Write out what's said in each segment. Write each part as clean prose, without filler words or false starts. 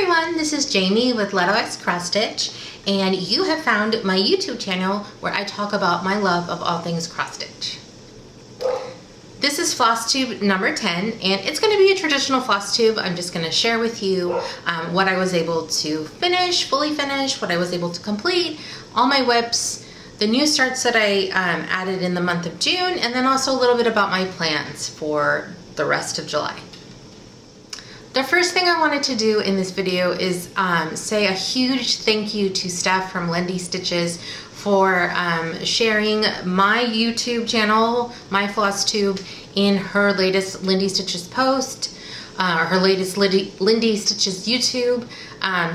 everyone, this is Jamie with leto.x.crossstitch, and you have found my YouTube channel where I talk about my love of all things cross-stitch. This is Flosstube number 10, and it's going to be a traditional Flosstube. I'm just going to share with you what I was able to finish, fully finish, what I was able to complete, all my whips, the new starts that I added in the month of June, and then also a little bit about my plans for the rest of July. The first thing I wanted to do in this video is say a huge thank you to Steph from Lindy Stitches for sharing my YouTube channel, my Flosstube, in her latest Lindy Stitches post, or her latest Lindy Stitches YouTube.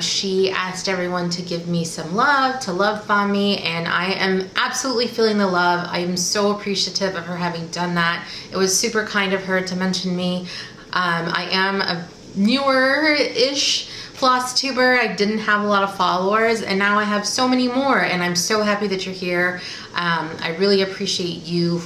She asked everyone to give me some love, to love bomb me, and I am absolutely feeling the love. I am so appreciative of her having done that. It was super kind of her to mention me. I am a newer-ish Flosstuber. I didn't have a lot of followers, and now I have so many more, and I'm so happy that you're here. I really appreciate you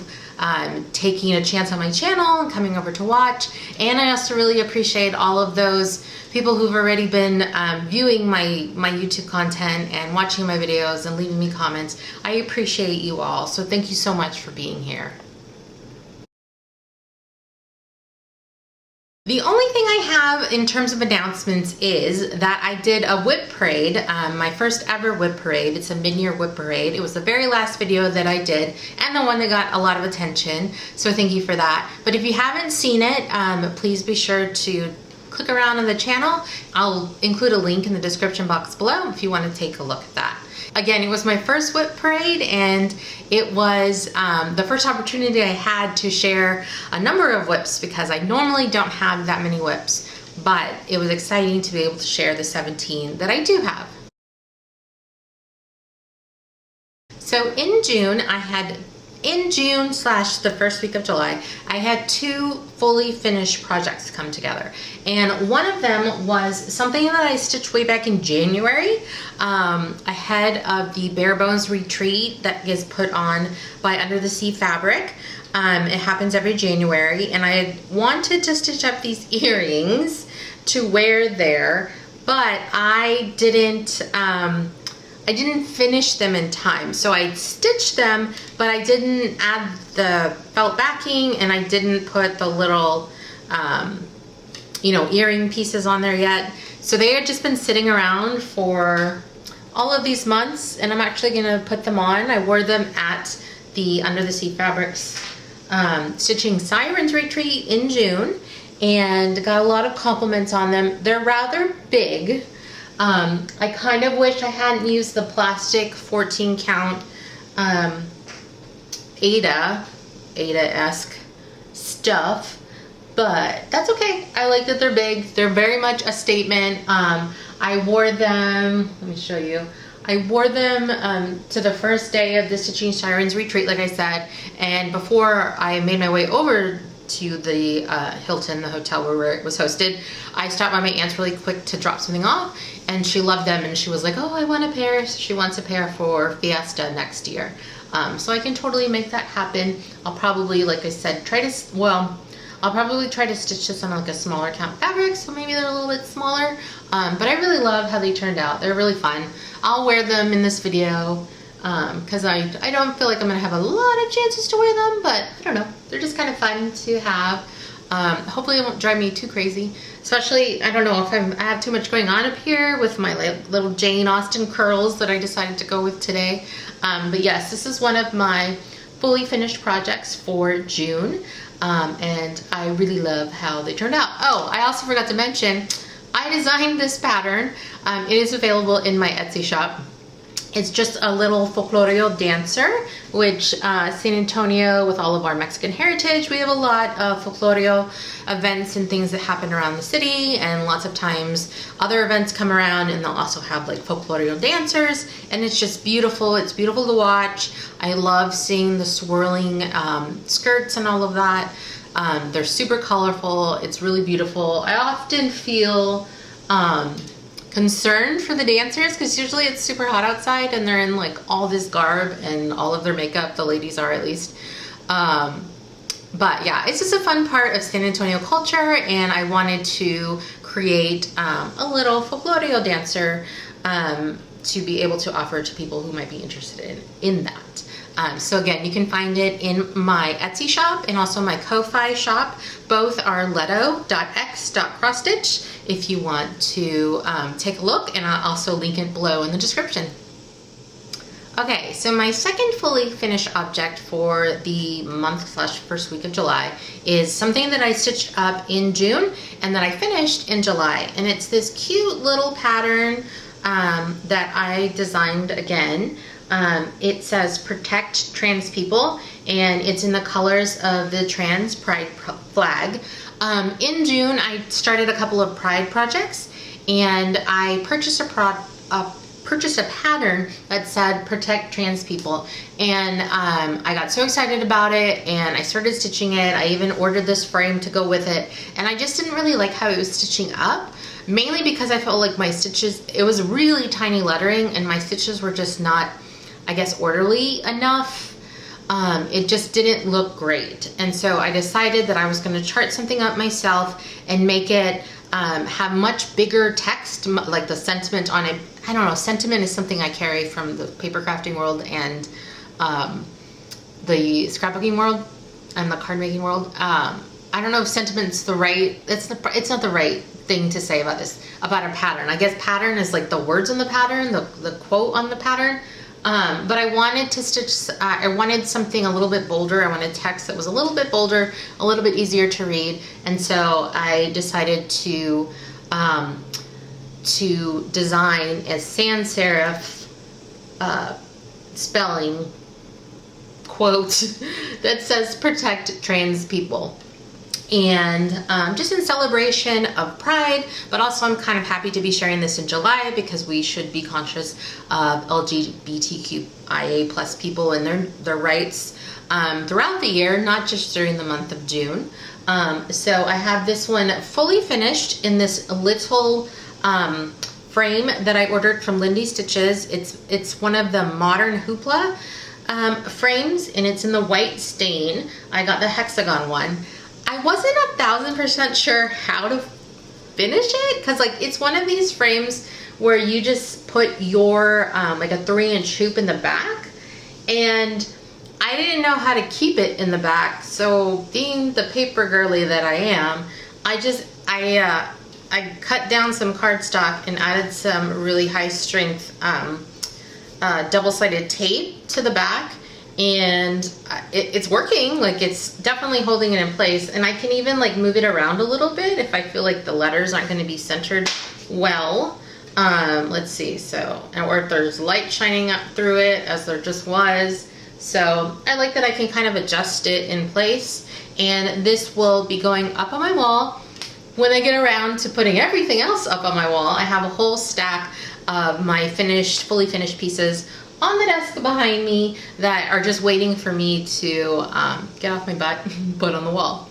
taking a chance on my channel and coming over to watch, and I also really appreciate all of those people who've already been viewing my YouTube content and watching my videos and leaving me comments. I appreciate you all, so thank you so much for being here. The only thing I have in terms of announcements is that I did a whip parade, my first ever whip parade. It's a mid-year whip parade. It was the very last video that I did and the one that got a lot of attention, so thank you for that. But if you haven't seen it, please be sure to click around on the channel. I'll include a link in the description box below if you want to take a look at that. Again, it was my first whip parade, and it was the first opportunity I had to share a number of whips because I normally don't have that many whips, but it was exciting to be able to share the 17 that I do have. So in June, slash the first week of July, I had two fully finished projects come together. And one of them was something that I stitched way back in January, ahead of the Bare Bones retreat that is put on by Under the Sea Fabric. It happens every January, and I had wanted to stitch up these earrings to wear there, but I didn't finish them in time. So I stitched them, but I didn't add the felt backing, and I didn't put the little, earring pieces on there yet. So they had just been sitting around for all of these months, and I'm actually gonna put them on. I wore them at the Under the Sea Fabrics Stitching Sirens retreat in June, and got a lot of compliments on them. They're rather big. I kind of wish I hadn't used the plastic 14 count Aida-esque stuff, but that's okay. I like that they're big. They're very much a statement. I wore them, let me show you. I wore them to the first day of the Stitching Sirens retreat, like I said, and before I made my way over to the Hilton, the hotel where it was hosted, I stopped by my aunt's really quick to drop something off, and she loved them, and she was like, oh, I want a pair. She wants a pair for Fiesta next year. So I can totally make that happen. I'll probably, like I said, I'll probably try to stitch this on like a smaller count fabric, so maybe they're a little bit smaller, but I really love how they turned out. They're really fun. I'll wear them in this video, because I don't feel like I'm gonna have a lot of chances to wear them, but I don't know, they're just kind of fun to have. Hopefully it won't drive me too crazy, especially, I don't know, if I have too much going on up here with my little Jane Austen curls that I decided to go with today. But yes, this is one of my fully finished projects for June, and I really love how they turned out. Oh, I also forgot to mention, I designed this pattern. It is available in my Etsy shop. It's just a little Folklorio dancer, which San Antonio, with all of our Mexican heritage, we have a lot of Folklorio events and things that happen around the city, and lots of times other events come around and they'll also have like Folklorio dancers, and it's just beautiful. It's beautiful to watch. I love seeing the swirling skirts and all of that. They're super colorful. It's really beautiful. I often feel concerned for the dancers because usually it's super hot outside and they're in like all this garb and all of their makeup, the ladies are at least. But yeah, it's just a fun part of San Antonio culture, and I wanted to create a little Folklorio dancer to be able to offer to people who might be interested in that. So again, you can find it in my Etsy shop and also my Ko-Fi shop. Both are leto.x.crossstitch if you want to take a look, and I'll also link it below in the description. Okay, so my second fully finished object for the month/first week of July is something that I stitched up in June and that I finished in July. And it's this cute little pattern that I designed again. It says protect trans people, and it's in the colors of the trans pride flag. In June, I started a couple of pride projects, and I purchased a pattern that said protect trans people, and I got so excited about it, and I started stitching it. I even ordered this frame to go with it, and I just didn't really like how it was stitching up, mainly because I felt like my stitches, it was really tiny lettering, and my stitches were just not, I guess, orderly enough. It just didn't look great, and so I decided that I was going to chart something up myself and make it have much bigger text, like the sentiment on it. I don't know, sentiment is something I carry from the paper crafting world and the scrapbooking world and the card making world. I don't know if sentiment's the right, it's not the right thing to say about this, about a pattern. I guess pattern is like the words on the pattern, the quote on the pattern. But I wanted to stitch, I wanted something a little bit bolder. I wanted text that was a little bit bolder, a little bit easier to read. And so I decided to design a sans serif spelling quote that says protect trans people. And just in celebration of Pride, but also I'm kind of happy to be sharing this in July because we should be conscious of LGBTQIA plus people and their rights throughout the year, not just during the month of June. So I have this one fully finished in this little frame that I ordered from Lindy Stitches. It's one of the modern hoopla frames, and it's in the white stain. I got the hexagon one. I wasn't 1000% sure how to finish it, because like it's one of these frames where you just put your like a 3-inch hoop in the back, and I didn't know how to keep it in the back. So being the paper girly that I am, I cut down some cardstock and added some really high strength double-sided tape to the back, and it's working. Like, it's definitely holding it in place, and I can even like move it around a little bit if I feel like the letters aren't going to be centered well. Let's see, so, or if there's light shining up through it, as there just was. So I like that I can kind of adjust it in place, and this will be going up on my wall. When I get around to putting everything else up on my wall, I have a whole stack of my fully finished pieces on the desk behind me that are just waiting for me to get off my butt and put on the wall.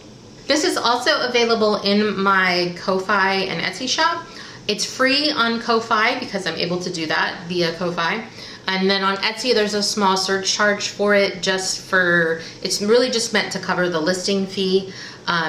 This is also available in my Ko-Fi and Etsy shop. It's free on Ko-Fi because I'm able to do that via Ko-Fi. And then on Etsy, there's a small surcharge for it, it's really just meant to cover the listing fee.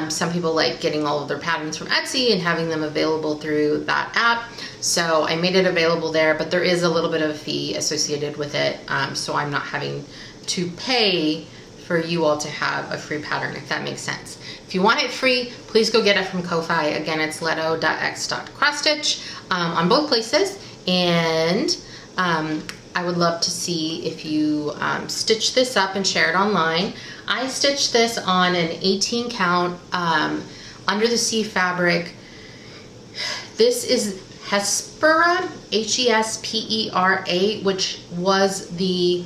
Some people like getting all of their patterns from Etsy and having them available through that app. So I made it available there, but there is a little bit of a fee associated with it. So I'm not having to pay for you all to have a free pattern, if that makes sense. If you want it free, please go get it from Ko-Fi. Again, it's leto.x.crossstitch on both places. And I would love to see if you stitch this up and share it online. I stitched this on an 18 count under the sea fabric. This is Hespera, Hespera, which was the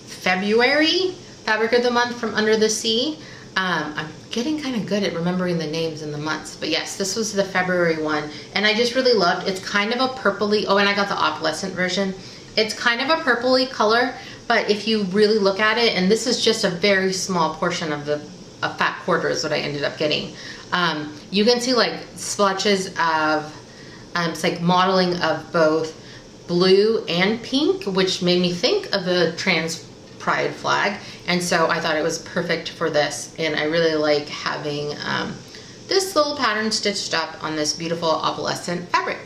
February fabric of the month from Under the Sea. I'm getting kind of good at remembering the names and the months, but yes, this was the February one, and I just really loved. It's kind of a purpley. Oh, and I got the opalescent version. It's kind of a purpley color, but if you really look at it, and this is just a very small portion of a fat quarter is what I ended up getting. You can see like splotches of it's like modeling of both blue and pink, which made me think of the trans pride flag, and so I thought it was perfect for this. And I really like having this little pattern stitched up on this beautiful opalescent fabric.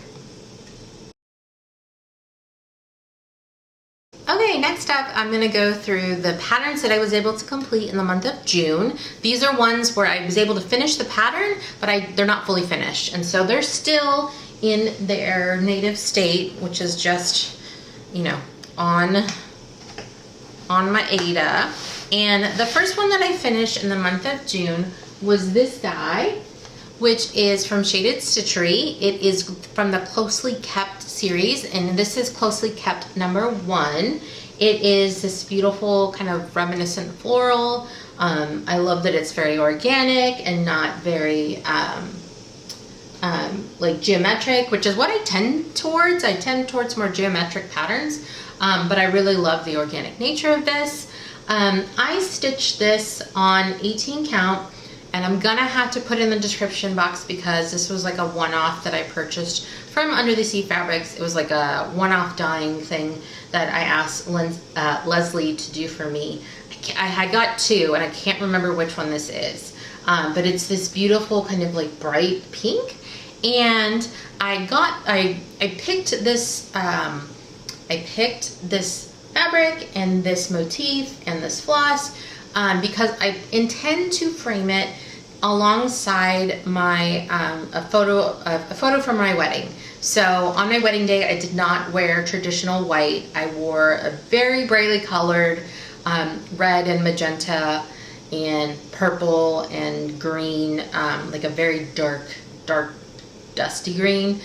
Okay, next up I'm going to go through the patterns that I was able to complete in the month of June. These are ones where I was able to finish the pattern, but they're not fully finished. And so they're still in their native state, which is just, you know, on my Aida. And the first one that I finished in the month of June was this guy, which is from Shaded Stitchery. It is from the Closely Kept series, and this is Closely Kept number 1. It is this beautiful kind of reminiscent floral. I love that it's very organic and not very like geometric, which is what I tend towards. I tend towards more geometric patterns, but I really love the organic nature of this. I stitched this on 18 count, and I'm gonna have to put in the description box because this was like a one-off that I purchased from Under the Sea Fabrics. It was like a one-off dyeing thing that I asked Leslie to do for me. I had got 2, and I can't remember which one this is, but it's this beautiful kind of like bright pink. And I picked this fabric and this motif and this floss because I intend to frame it alongside my a photo from my wedding. So on my wedding day, I did not wear traditional white. I wore a very brightly colored red and magenta and purple and green, like a very dark dusty green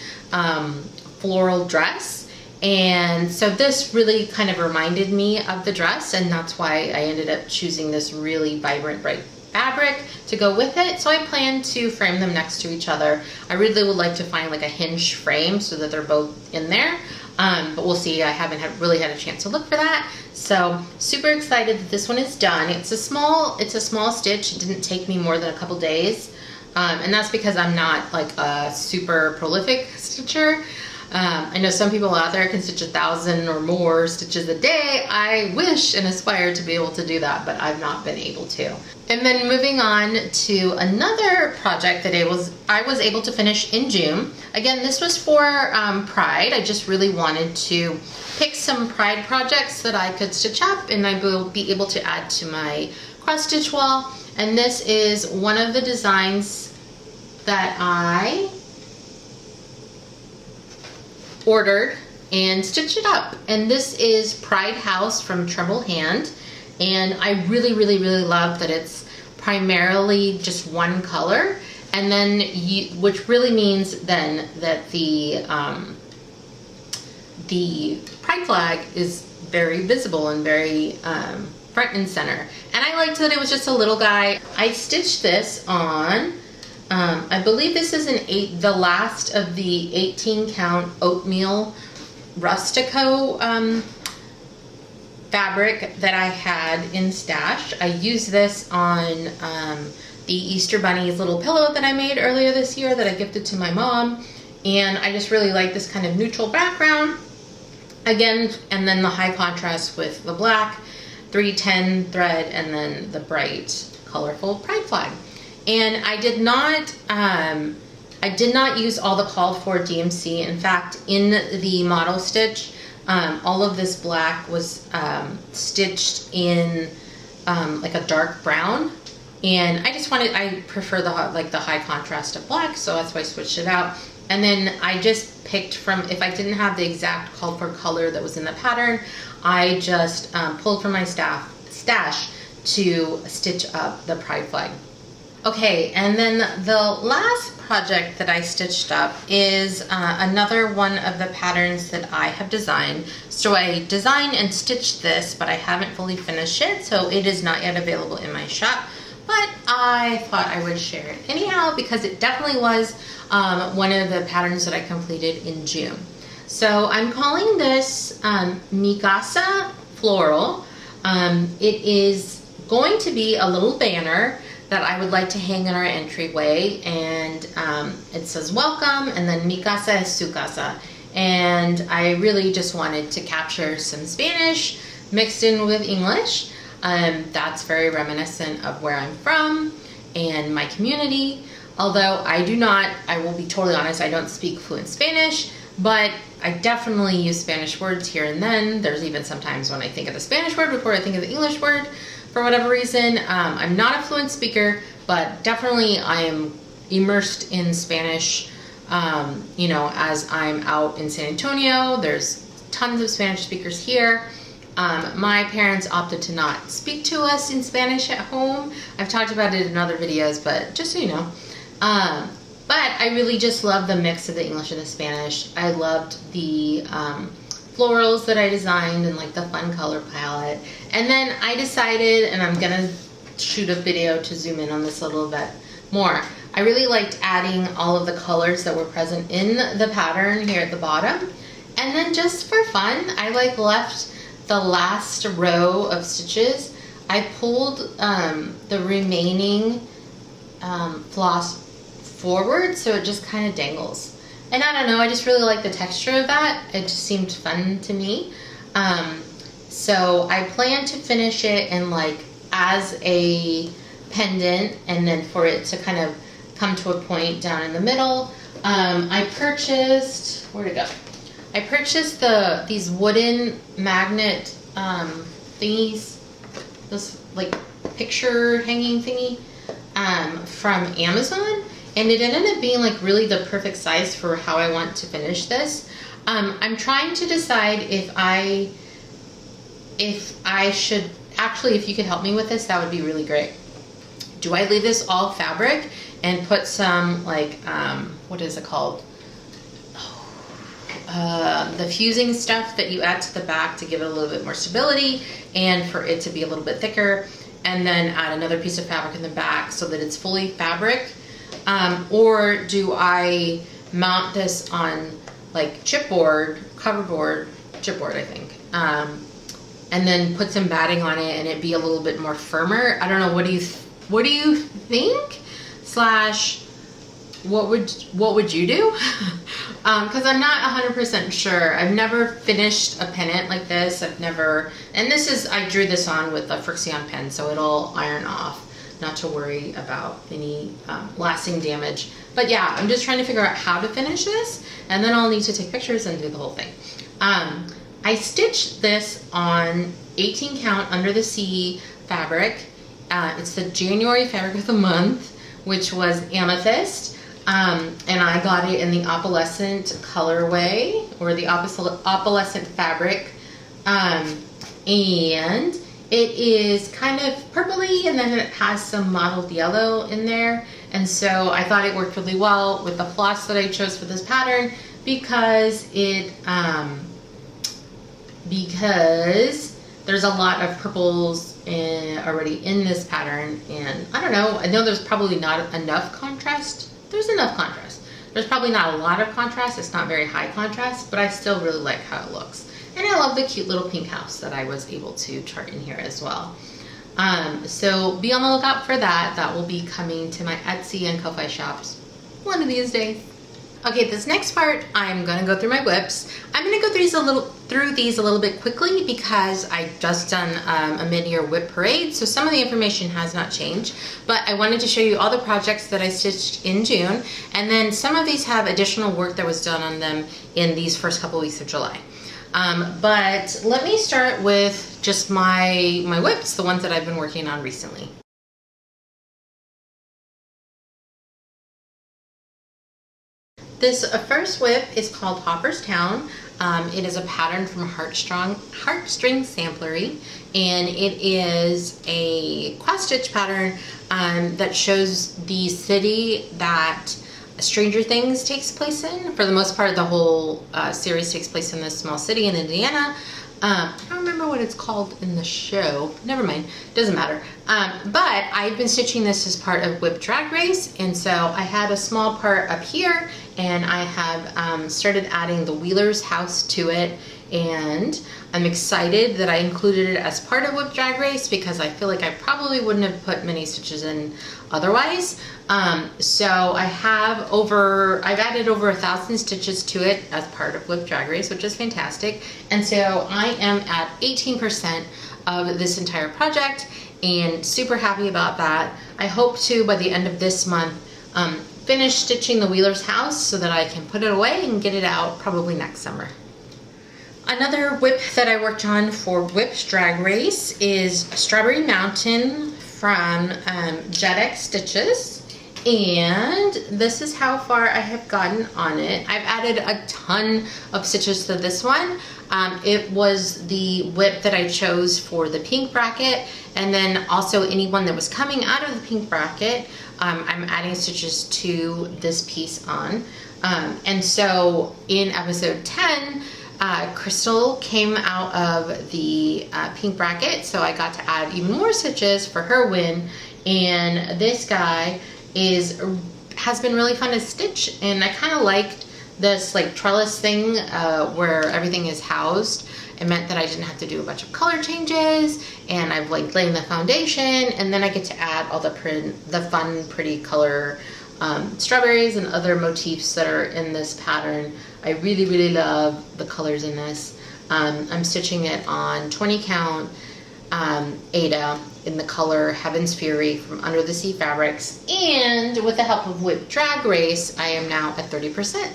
floral dress. And so this really kind of reminded me of the dress, and that's why I ended up choosing this really vibrant bright fabric to go with it. So I plan to frame them next to each other. I really would like to find like a hinge frame so that they're both in there, but we'll see. I haven't really had a chance to look for that. So super excited that this one is done. It's a small stitch. It didn't take me more than a couple days, and that's because I'm not like a super prolific stitcher. I know some people out there can stitch 1,000 or more stitches a day. I wish and aspire to be able to do that, but I've not been able to. And then moving on to another project that I was able to finish in June. Again, this was for Pride. I just really wanted to pick some Pride projects that I could stitch up and I will be able to add to my cross stitch wall. And this is one of the designs that I ordered and stitched it up. And this is Pride House from Tremble Hand. And I really love that it's primarily just one color. And then, which really means then that the Pride flag is very visible and very front and center. And I liked that it was just a little guy. I stitched this on I believe this is the last of the 18 count Oatmeal Rustico fabric that I had in stash. I used this on the Easter Bunny's little pillow that I made earlier this year that I gifted to my mom, and I just really like this kind of neutral background again, and then the high contrast with the black 310 thread and then the bright colorful Pride flag. And I did not use all the called for DMC. In fact, in the model stitch, all of this black was stitched in like a dark brown, and I prefer the high contrast of black, so that's why I switched it out. And then I just picked from, if I didn't have the exact called for color that was in the pattern, I just pulled from my stash to stitch up the Pride flag. Okay, and then the last project that I stitched up is another one of the patterns that I have designed. So I designed and stitched this, but I haven't fully finished it, so it is not yet available in my shop. But I thought I would share it anyhow because it definitely was one of the patterns that I completed in June. So I'm calling this Casa-Floral. It is going to be a little banner that I would like to hang in our entryway, and it says welcome, and then mi casa es su casa. And I really just wanted to capture some Spanish mixed in with English. That's very reminiscent of where I'm from and my community. Although I will be totally honest, I don't speak fluent Spanish, but I definitely use Spanish words here and then. There's even sometimes when I think of the Spanish word before I think of the English word for whatever reason. I'm not a fluent speaker, but definitely I am immersed in Spanish, you know, as I'm out in San Antonio. There's tons of Spanish speakers here. My parents opted to not speak to us in Spanish at home. I've talked about it in other videos, but just so you know. But I really just love the mix of the English and the Spanish. I loved the florals that I designed and like the fun color palette. And then I decided, and I'm gonna shoot a video to zoom in on this a little bit more. I really liked adding all of the colors that were present in the pattern here at the bottom. And then just for fun, I like left the last row of stitches. I pulled the remaining floss forward so it just kind of dangles. And I don't know, I just really like the texture of that. It just seemed fun to me. So I plan to finish it in like as a pendant and then for it to kind of come to a point down in the middle. I purchased, where'd it go? I purchased these wooden magnet thingies, this like picture hanging thingy from Amazon, and it ended up being like really the perfect size for how I want to finish this. I'm trying to decide if I should, actually, if you could help me with this, that would be really great. Do I leave this all fabric and put some like, what is it called? The fusing stuff that you add to the back to give it a little bit more stability and for it to be a little bit thicker, and then add another piece of fabric in the back so that it's fully fabric? Or do I mount this on like chipboard, coverboard, chipboard I think, and then put some batting on it and it be a little bit more firmer? I don't know, what do you think? Slash, what would you do? Because I'm not 100% sure. I've never finished a pennant like this. I've never, and this is, I drew this on with a Frixion pen, so it'll iron off. Not to worry about any lasting damage. But yeah, I'm just trying to figure out how to finish this, and then I'll need to take pictures and do the whole thing. I stitched this on 18 count under the sea fabric. It's the January fabric of the month, which was Amethyst. And I got it in the opalescent colorway, or the opalescent fabric. And it is kind of purpley, and then it has some mottled yellow in there. And so I thought it worked really well with the floss that I chose for this pattern, because because there's a lot of purples already in this pattern. And I don't know, I know there's probably not enough contrast. There's enough contrast. There's probably not a lot of contrast. It's not very high contrast, but I still really like how it looks. And I love the cute little pink house that I was able to chart in here as well. So be on the lookout for that. That will be coming to my Etsy and Ko-Fi shops one of these days. Okay, this next part, I'm gonna go through my whips. I'm gonna go through these a little bit quickly because I just done a mid-year whip parade, so some of the information has not changed, but I wanted to show you all the projects that I stitched in June, and then some of these have additional work that was done on them in these first couple weeks of July. But let me start with just my whips, the ones that I've been working on recently. This first whip is called Hopper's Town. It is a pattern from Heartstring Samplery, and it is a cross-stitch pattern that shows the city that Stranger Things takes place in. For the most part, the whole series takes place in this small city in Indiana. I don't remember what it's called in the show. Never mind, doesn't matter. But I've been stitching this as part of Whip Drag Race, and so I had a small part up here, and I have started adding the Wheeler's house to it, and I'm excited that I included it as part of Whip Drag Race because I feel like I probably wouldn't have put many stitches in otherwise. So I've added over 1,000 stitches to it as part of Whip Drag Race, which is fantastic. And so I am at 18% of this entire project and super happy about that. I hope to, by the end of this month, finish stitching the Wheeler's house so that I can put it away and get it out probably next summer. Another WIP that I worked on for WIP's Drag Race is Strawberry Mountain from JEDxStitch. And this is how far I have gotten on it. I've added a ton of stitches to this one. It was the WIP that I chose for the pink bracket, and then also anyone that was coming out of the pink bracket, I'm adding stitches to this piece on. And so in episode 10, Crystal came out of the pink bracket, so I got to add even more stitches for her win. And this guy has been really fun to stitch, and I kind of liked this like trellis thing where everything is housed. It meant that I didn't have to do a bunch of color changes, and I've like laid the foundation, and then I get to add all the fun, pretty color strawberries and other motifs that are in this pattern. I really, really love the colors in this. I'm stitching it on 20 count Aida in the color Heaven's Fury from Under the Sea Fabrics, and with the help of WIP Drag Race, I am now at 30%.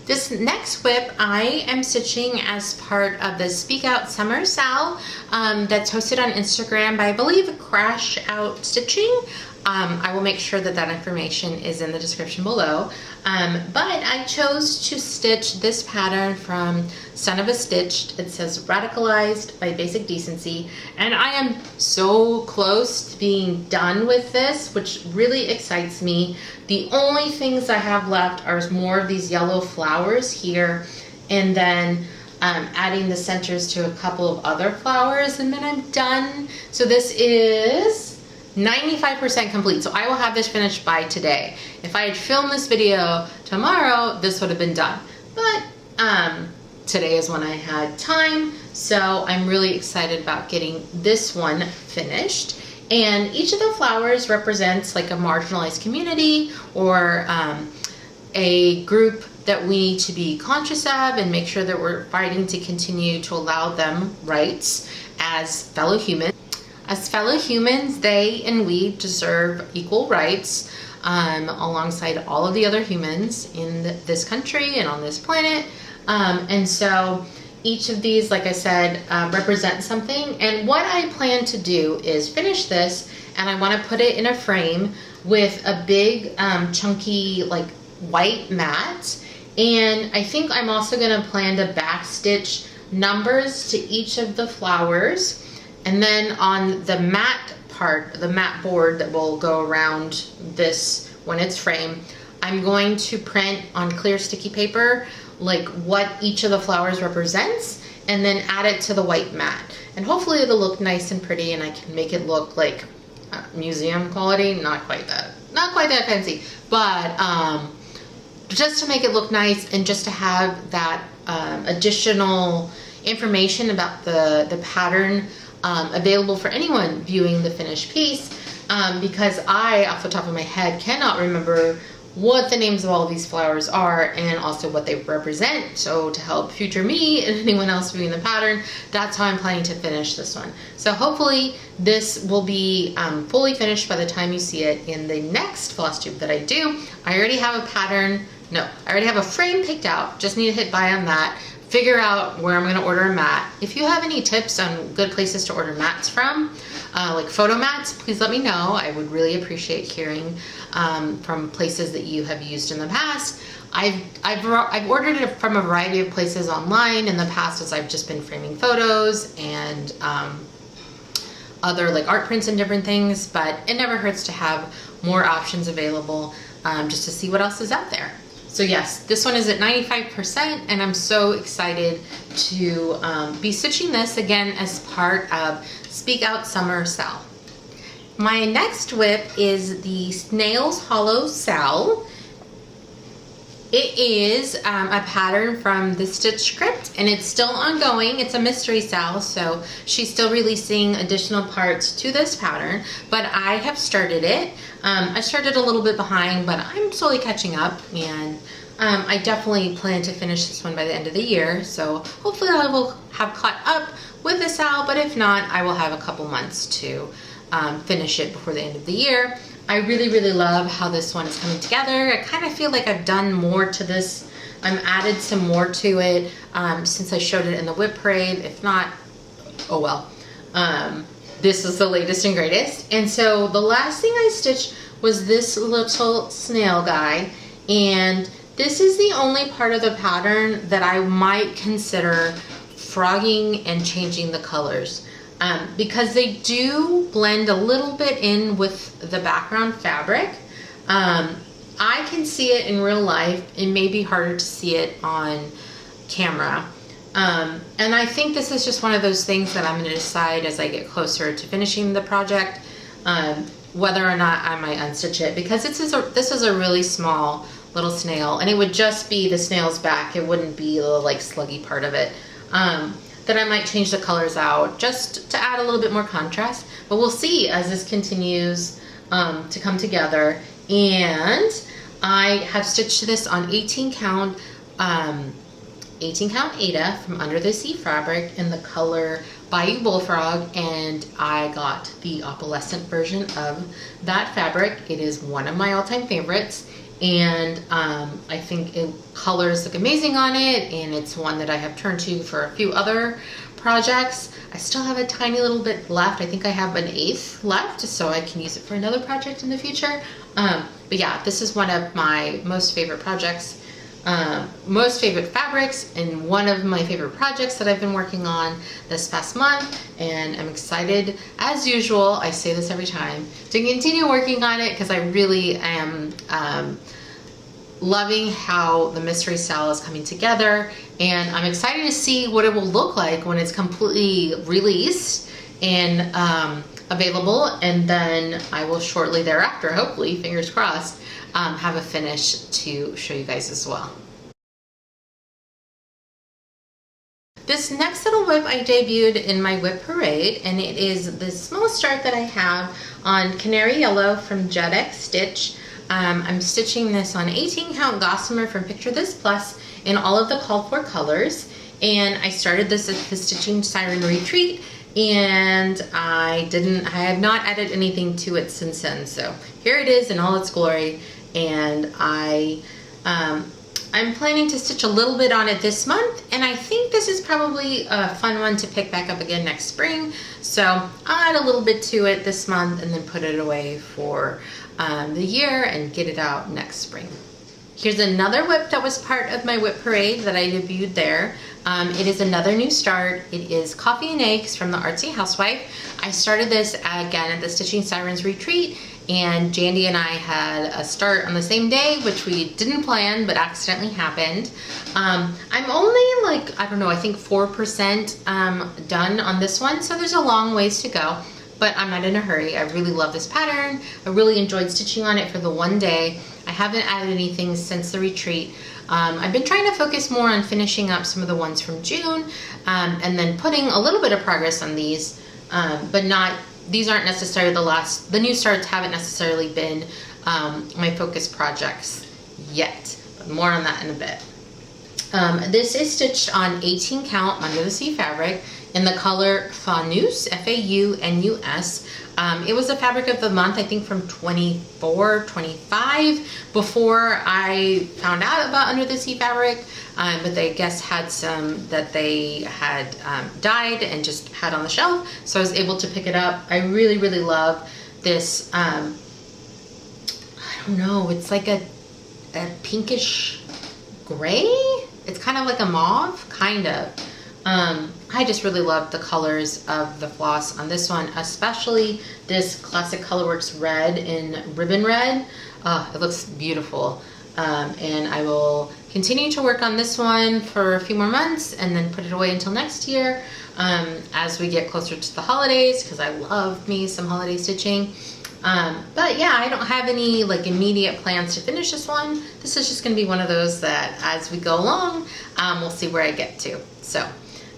This next WIP I am stitching as part of the Speak Out Summer Sal that's hosted on Instagram by, I believe, Crash Out Stitching. I will make sure that that information is in the description below. But I chose to stitch this pattern from Son of a Stitched. It says Radicalized by Basic Decency. And I am so close to being done with this, which really excites me. The only things I have left are more of these yellow flowers here, and then adding the centers to a couple of other flowers, and then I'm done. So this is 95% complete, so I will have this finished by today. If I had filmed this video tomorrow, this would have been done. But today is when I had time, so I'm really excited about getting this one finished. And each of the flowers represents like a marginalized community or a group that we need to be conscious of and make sure that we're fighting to continue to allow them rights as fellow humans. As fellow humans, they and we deserve equal rights alongside all of the other humans in this country and on this planet. And so each of these, like I said, represent something. And what I plan to do is finish this, and I want to put it in a frame with a big chunky like white mat. And I think I'm also going to plan to backstitch numbers to each of the flowers. And then on the mat part, the mat board that will go around this when it's framed, I'm going to print on clear sticky paper like what each of the flowers represents, and then add it to the white mat. And hopefully it'll look nice and pretty, and I can make it look like museum quality. Not quite that fancy, but just to make it look nice, and just to have that additional information about the pattern available for anyone viewing the finished piece, because I, off the top of my head, cannot remember what the names of all of these flowers are and also what they represent. So to help future me and anyone else viewing the pattern, that's how I'm planning to finish this one. So hopefully this will be fully finished by the time you see it in the next Flosstube that I do. I already have a pattern, I already have a frame picked out, just need to hit buy on that. Figure out where I'm going to order a mat. If you have any tips on good places to order mats from, like photo mats, please let me know. I would really appreciate hearing from places that you have used in the past. I've ordered it from a variety of places online in the past, as I've just been framing photos and other like art prints and different things, but it never hurts to have more options available just to see what else is out there. So yes, this one is at 95%, and I'm so excited to be stitching this again as part of Speak Out Summer Sal. My next WIP is the Snail's Hollow Sal. It is a pattern from the Stitch script, and it's still ongoing. It's a mystery sal, so she's still releasing additional parts to this pattern, but I have started it. I started a little bit behind, but I'm slowly catching up, and I definitely plan to finish this one by the end of the year, so hopefully I will have caught up with the sal, but if not, I will have a couple months to finish it before the end of the year. I really, really love how this one is coming together. I kind of feel like I've done more to this. I'm added some more to it since I showed it in the whip parade. If not, oh well. This is the latest and greatest. And so the last thing I stitched was this little snail guy. And this is the only part of the pattern that I might consider frogging and changing the colors. Because they do blend a little bit in with the background fabric. I can see it in real life. It may be harder to see it on camera. And I think this is just one of those things that I'm going to decide as I get closer to finishing the project, whether or not I might unstitch it, because this is a really small little snail, and it would just be the snail's back. It wouldn't be the like sluggy part of it. That I might change the colors out just to add a little bit more contrast, but we'll see as this continues to come together. And I have stitched this on 18 count Aida from Under the Sea fabric in the color Bayou Bullfrog, and I got the opalescent version of that fabric. It is one of my all-time favorites, and I think it colors look amazing on it, and it's one that I have turned to for a few other projects. I still have a tiny little bit left. I think I have an 1/8 left, so I can use it for another project in the future. But yeah, this is one of my most favorite projects, most favorite fabrics, and one of my favorite projects that I've been working on this past month, and I'm excited, as usual, I say this every time, to continue working on it because I really am loving how the mystery style is coming together, and I'm excited to see what it will look like when it's completely released and available, and then I will shortly thereafter, hopefully, fingers crossed, have a finish to show you guys as well. This next little whip I debuted in my whip parade, and it is the small start that I have on Canary Yellow from JEDxStitch. I'm stitching this on 18 count gossamer from Picture This Plus in all of the called for colors, and I started this at the Stitching Siren Retreat, and I have not added anything to it since then. So here it is in all its glory, and I'm planning to stitch a little bit on it this month, and I think this is probably a fun one to pick back up again next spring. So I'll add a little bit to it this month and then put it away for the year and get it out next spring. Here's another whip that was part of my whip parade that I debuted there. It is another new start. It is Coffee and Eggs from the Artsy Housewife. I started this again at the Stitching Sirens Retreat, and Jandy and I had a start on the same day, which we didn't plan but accidentally happened. I'm only like, I don't know, I think 4% done on this one, so there's a long ways to go, but I'm not in a hurry. I really love this pattern. I really enjoyed stitching on it for the one day. I haven't added anything since the retreat. I've been trying to focus more on finishing up some of the ones from June, and then putting a little bit of progress on these, but these aren't necessarily the new starts haven't necessarily been my focus projects yet, but more on that in a bit. This is stitched on 18 count Under the Sea fabric in the color Faunus, F-A-U-N-U-S. It was a fabric of the month, I think from 24, 25, before I found out about Under the Sea fabric, but they, I guess, had some that they had dyed and just had on the shelf, so I was able to pick it up. I really, really love this, I don't know, it's like a pinkish gray? It's kind of like a mauve, kind of. I just really love the colors of the floss on this one, especially this Classic Colorworks red in ribbon red. It looks beautiful. And I will continue to work on this one for a few more months and then put it away until next year as we get closer to the holidays, because I love me some holiday stitching. But yeah, I don't have any like immediate plans to finish this one. This is just going to be one of those that as we go along, we'll see where I get to. So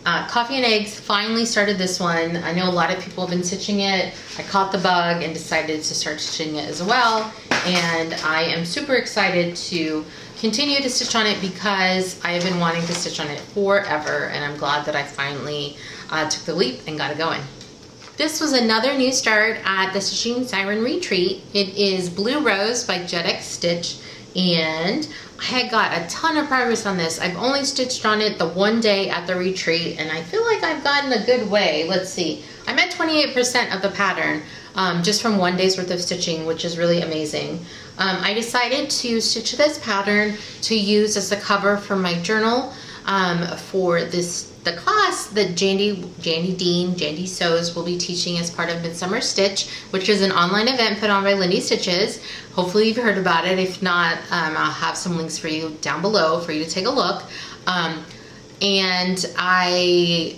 Coffee and Eggs finally started this one. I know a lot of people have been stitching it. I caught the bug and decided to start stitching it as well, and I am super excited to continue to stitch on it because I have been wanting to stitch on it forever, and I'm glad that I finally took the leap and got it going. This was another new start at the Stitching Siren Retreat. It is Blue Rose by JEDxStitch, and I had got a ton of progress on this. I've only stitched on it the one day at the retreat, and I feel like I've gotten a good way. Let's see. I'm at 28% of the pattern just from one day's worth of stitching, which is really amazing. I decided to stitch this pattern to use as the cover for my journal for the class that Jandy Sews will be teaching as part of Midsummer Stitch, which is an online event put on by Lindy Stitches. Hopefully you've heard about it. If not, I'll have some links for you down below for you to take a look. And I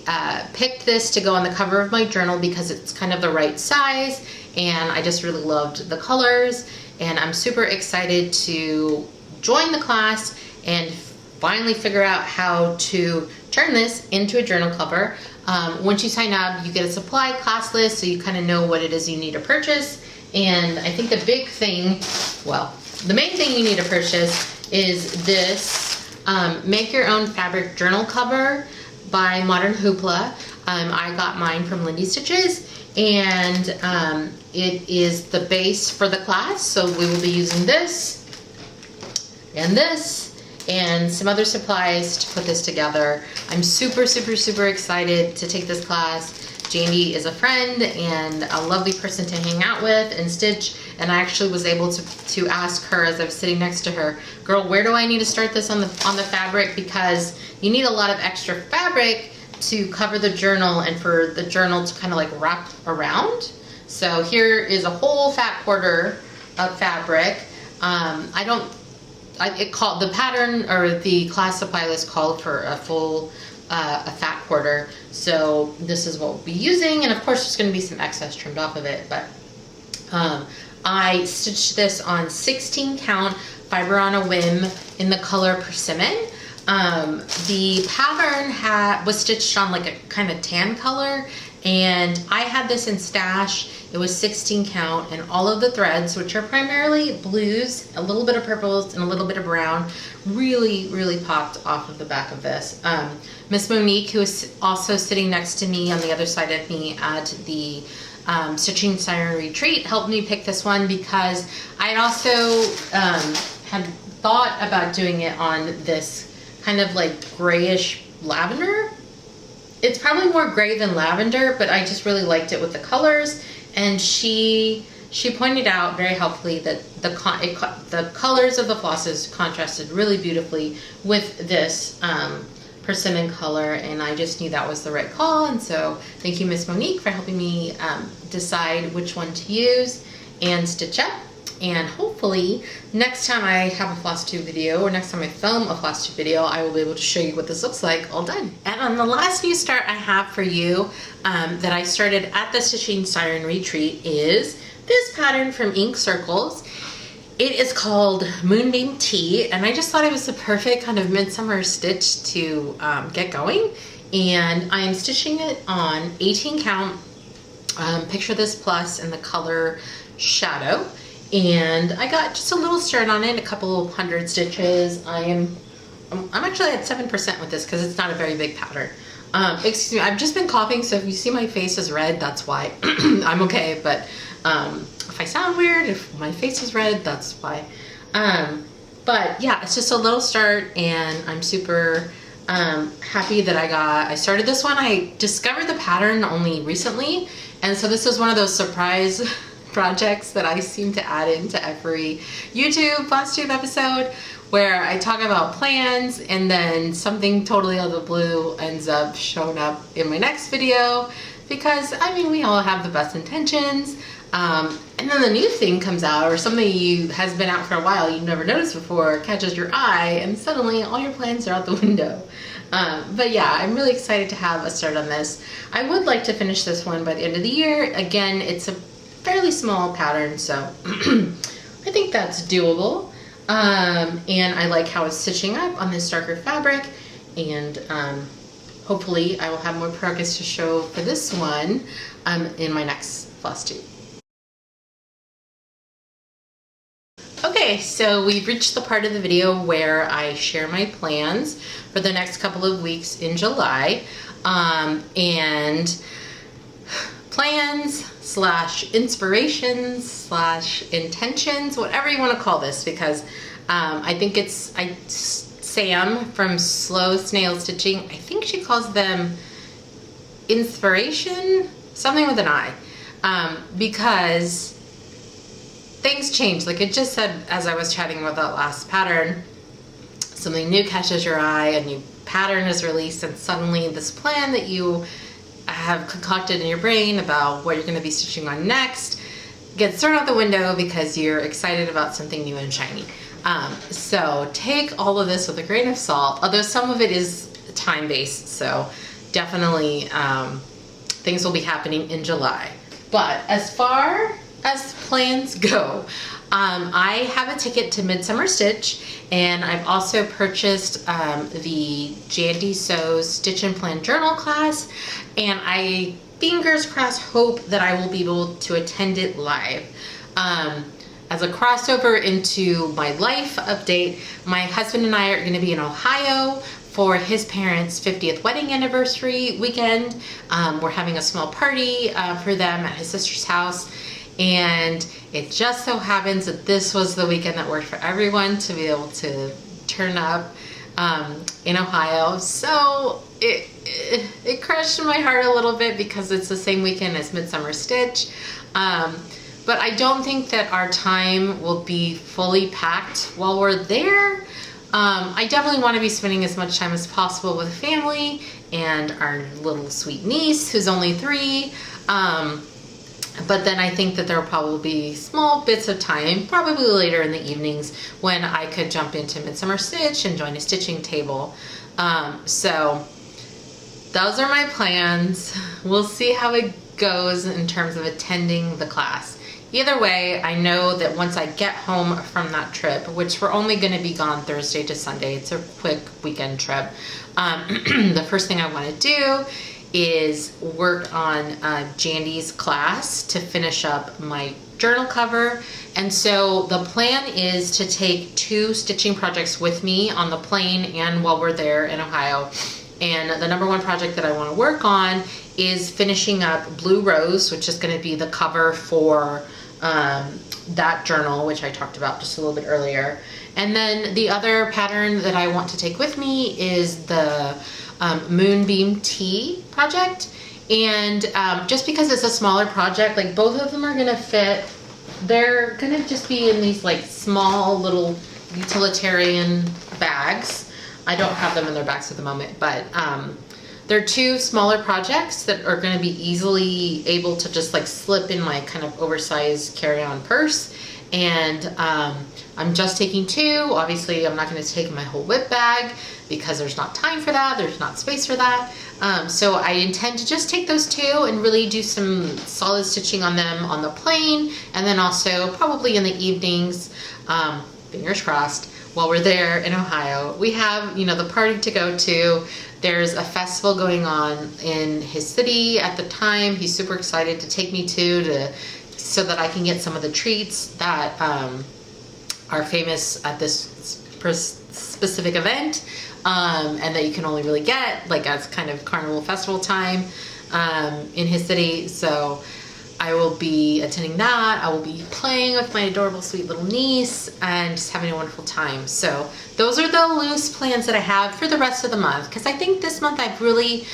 picked this to go on the cover of my journal because it's kind of the right size, and I just really loved the colors, and I'm super excited to join the class and finally figure out how to turn this into a journal cover. Once you sign up, you get a supply class list, so you kind of know what it is you need to purchase. And I think the big thing, well, the main thing you need to purchase is this Make Your Own Fabric Journal Cover by Modern Hoopla. I got mine from Lindy Stitches, and it is the base for the class, so we will be using this and some other supplies to put this together. I'm super excited to take this class. Jandy is a friend and a lovely person to hang out with and stitch, and I actually was able to ask her as I was sitting next to her, girl, where do I need to start this on the fabric, because you need a lot of extra fabric to cover the journal and for the journal to kind of like wrap around. So here is a whole fat quarter of fabric. The pattern or the class supply list called for a full a fat quarter, so this is what we'll be using, and of course there's going to be some excess trimmed off of it, but I stitched this on 16 count fiber on a whim in the color Persimmon. The pattern was stitched on like a kind of tan color, and I had this in stash. It was 16 count, and all of the threads, which are primarily blues, a little bit of purples, and a little bit of brown, really popped off of the back of this. Miss Monique, who is also sitting next to me on the other side of me at the Stitching Siren Retreat, helped me pick this one because I had also had thought about doing it on this kind of like grayish lavender. It's probably more gray than lavender, but I just really liked it with the colors. And she pointed out very helpfully that the colors of the flosses contrasted really beautifully with this persimmon color, and I just knew that was the right call. And so thank you, Miss Monique, for helping me decide which one to use and stitch up. And hopefully next time I have a Flosstube video, or next time I film a Flosstube video, I will be able to show you what this looks like all done. And on the last new start I have for you that I started at the Stitching Siren Retreat is this pattern from Ink Circles. It is called Moonbeam Tea, and I just thought it was the perfect kind of midsummer stitch to get going. And I am stitching it on 18 count, Picture This Plus in the color Shadow. And I got just a little start on it, a couple hundred stitches. I'm actually at 7% with this because it's not a very big pattern. Excuse me, I've just been coughing, so if you see my face is red, that's why. I'm okay, but if I sound weird, if my face is red, that's why. But yeah, it's just a little start, and I'm super happy that I started this one. I discovered the pattern only recently, and so this is one of those surprise projects that I seem to add into every YouTube Flosstube episode, where I talk about plans and then something totally out of the blue ends up showing up in my next video, because I mean, we all have the best intentions, and then the new thing comes out, or something has been out for a while you've never noticed before, catches your eye, and suddenly all your plans are out the window. But yeah, I'm really excited to have a start on this. I would like to finish this one by the end of the year. Again, it's a fairly small pattern, so I think that's doable. And I like how it's stitching up on this darker fabric, and hopefully I will have more progress to show for this one in my next Flosstube. Okay, so we've reached the part of the video where I share my plans for the next couple of weeks in July, and plans / inspirations / intentions, whatever you want to call this, because I think Sam from Slow Snail Stitching, I think she calls them inspiration, something with an I, because things change. Like it just said as I was chatting about that last pattern, something new catches your eye, a new pattern is released, and suddenly this plan that you have concocted in your brain about what you're going to be stitching on next gets thrown out the window because you're excited about something new and shiny. So take all of this with a grain of salt, although some of it is time-based, so definitely things will be happening in July. But as far as plans go, I have a ticket to Midsummer Stitch, and I've also purchased the JEDxStitch Stitch and Plan Journal class, and I, fingers crossed, hope that I will be able to attend it live. As a crossover into my life update, my husband and I are going to be in Ohio for his parents' 50th wedding anniversary weekend. We're having a small party for them at his sister's house, and it just so happens that this was the weekend that worked for everyone to be able to turn up in Ohio. So it crushed my heart a little bit because it's the same weekend as Midsummer Stitch. But I don't think that our time will be fully packed while we're there. I definitely want to be spending as much time as possible with family and our little sweet niece who's only 3. But then I think that there will probably be small bits of time, probably later in the evenings, when I could jump into Midsummer Stitch and join a stitching table. So those are my plans. We'll see how it goes in terms of attending the class. Either way, I know that once I get home from that trip, which we're only going to be gone Thursday to Sunday, it's a quick weekend trip, the first thing I want to do is work on Jandy's class to finish up my journal cover. And so the plan is to take 2 stitching projects with me on the plane and while we're there in Ohio. And the number 1 project that I want to work on is finishing up Blue Rose, which is going to be the cover for that journal, which I talked about just a little bit earlier. And then the other pattern that I want to take with me is the Moonbeam Tea project. And just because it's a smaller project, like both of them are going to fit. They're going to just be in these like small little utilitarian bags. I don't have them in their bags at the moment, but they're 2 smaller projects that are going to be easily able to just like slip in my kind of oversized carry-on purse. And I'm just taking 2. Obviously, I'm not going to take my whole whip bag because there's not time for that. There's not space for that. So I intend to just take those 2 and really do some solid stitching on them on the plane, and then also probably in the evenings, fingers crossed, while we're there in Ohio. We have, the party to go to. There's a festival going on in his city at the time. He's super excited to take me so that I can get some of the treats that are famous at this specific event, and that you can only really get like as kind of carnival festival time in his city. So I will be attending that. I will be playing with my adorable sweet little niece and just having a wonderful time. So those are the loose plans that I have for the rest of the month, because I think this month I've really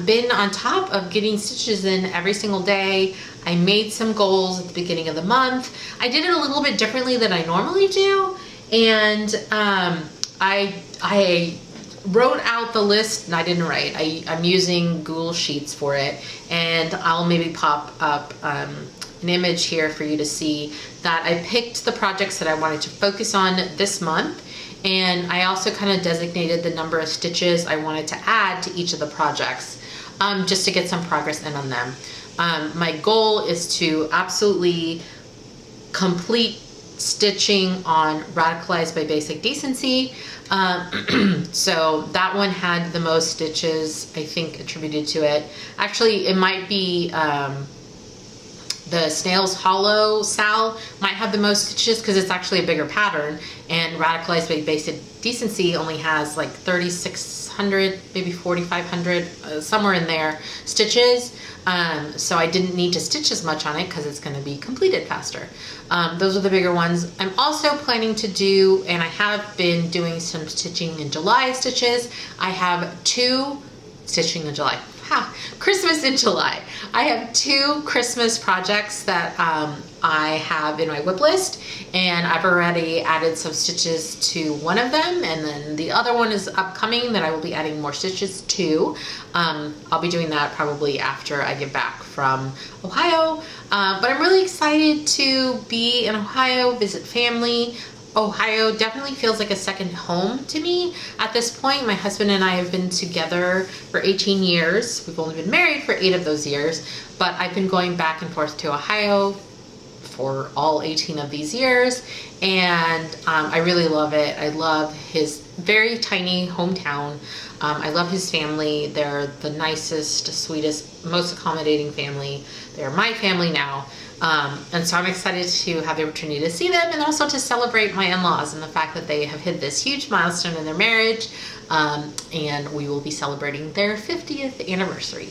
been on top of getting stitches in every single day. I made some goals at the beginning of the month. I did it a little bit differently than I normally do, and I wrote out the list, and I didn't write. I'm using Google Sheets for it, and I'll maybe pop up an image here for you to see that I picked the projects that I wanted to focus on this month, and I also kind of designated the number of stitches I wanted to add to each of the projects, just to get some progress in on them. My goal is to absolutely complete stitching on Radicalized by Basic Decency. So that one had the most stitches, I think, attributed to it. Actually, it might be the the Snail's Hollow Sal might have the most stitches because it's actually a bigger pattern, and Radicalized by Basic Decency only has like 3,600, maybe 4,500, somewhere in there stitches. So I didn't need to stitch as much on it because it's going to be completed faster. Those are the bigger ones. I'm also planning to do, and I have been doing some stitching in July stitches. I have 2 stitching in July. Christmas in July. I have 2 Christmas projects that I have in my whip list, and I've already added some stitches to one of them, and then the other one is upcoming that I will be adding more stitches to. I'll be doing that probably after I get back from Ohio, but I'm really excited to be in Ohio, visit family. Ohio definitely feels like a second home to me at this point. My husband and I have been together for 18 years. We've only been married for 8 of those years, but I've been going back and forth to Ohio for all 18 of these years, and I really love it. I love his very tiny hometown. I love his family. They're the nicest, sweetest, most accommodating family. They're my family now. And so I'm excited to have the opportunity to see them, and also to celebrate my in-laws and the fact that they have hit this huge milestone in their marriage, and we will be celebrating their 50th anniversary.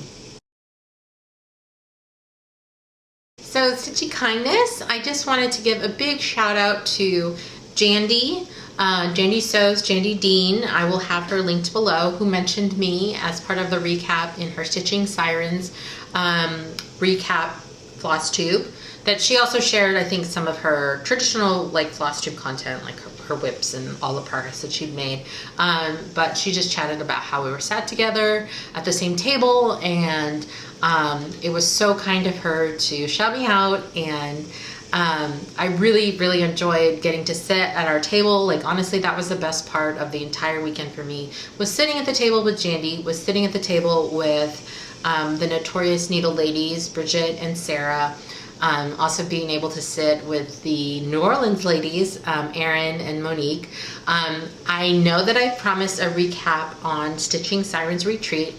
So Stitchy Kindness, I just wanted to give a big shout out to Jandy. Jandy Sews, Jandy Dean, I will have her linked below, who mentioned me as part of the recap in her Stitching Sirens recap Flosstube. That she also shared, I think, some of her traditional like Flosstube content, like her whips and all the progress that she'd made. But she just chatted about how we were sat together at the same table, and it was so kind of her to shout me out, and I really, really enjoyed getting to sit at our table. Like, honestly, that was the best part of the entire weekend for me, was sitting at the table with Jandy, was sitting at the table with the Notorious Needle ladies, Bridget and Sarah. Also being able to sit with the New Orleans ladies, Erin and Monique. I know that I've promised a recap on Stitching Sirens Retreat.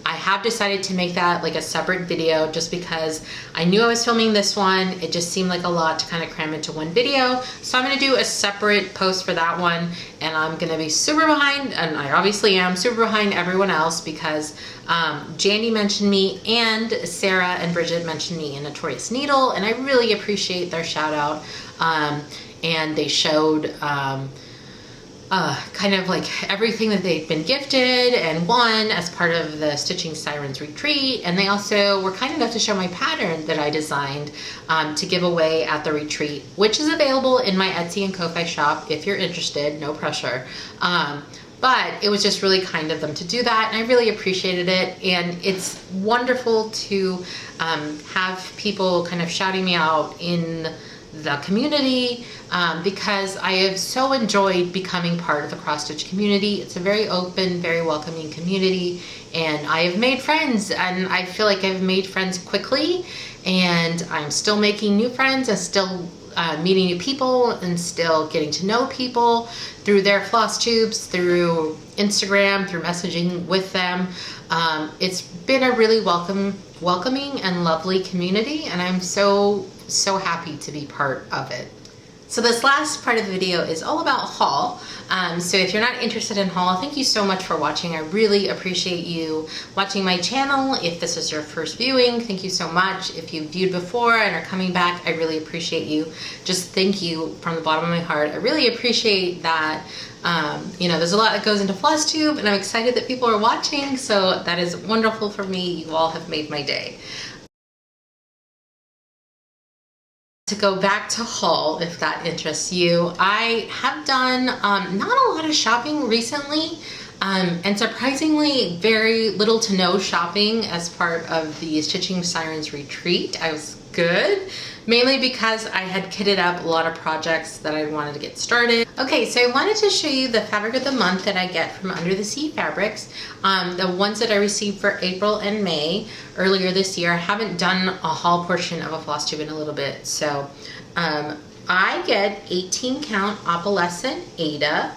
I have decided to make that like a separate video just because I knew I was filming this one. It just seemed like a lot to kind of cram into one video. So I'm going to do a separate post for that one, and I'm going to be super behind, and I obviously am super behind everyone else because Jandy mentioned me and Sarah and Bridget mentioned me in Notorious Needle, and I really appreciate their shout out. And they showed kind of like everything that they've been gifted and won as part of the Stitching Sirens Retreat, and they also were kind enough to show my pattern that I designed to give away at the retreat, which is available in my Etsy and Ko-Fi shop if you're interested, no pressure. But it was just really kind of them to do that, and I really appreciated it, and it's wonderful to have people kind of shouting me out in the community, because I have so enjoyed becoming part of the cross stitch community. It's a very open, very welcoming community, and I have made friends, and I feel like I've made friends quickly, and I'm still making new friends and still meeting new people and still getting to know people through their floss tubes, through Instagram, through messaging with them. It's been a really welcoming and lovely community, and I'm so happy to be part of it. So this last part of the video is all about haul. So if you're not interested in haul, thank you so much for watching. I really appreciate you watching my channel. If this is your first viewing, thank you so much. If you viewed before and are coming back, I really appreciate you. Just thank you from the bottom of my heart. I really appreciate that. You know, there's a lot that goes into Flosstube, and I'm excited that people are watching, so that is wonderful for me. You all have made my day. To go back to haul, if that interests you, I have done not a lot of shopping recently, and surprisingly very little to no shopping as part of the Stitching Sirens Retreat. I was good, mainly because I had kitted up a lot of projects that I wanted to get started. Okay, so I wanted to show you the fabric of the month that I get from Under the Sea Fabrics, the ones that I received for April and May earlier this year. I haven't done a haul portion of a floss tube in a little bit, so I get 18 count opalescent Aida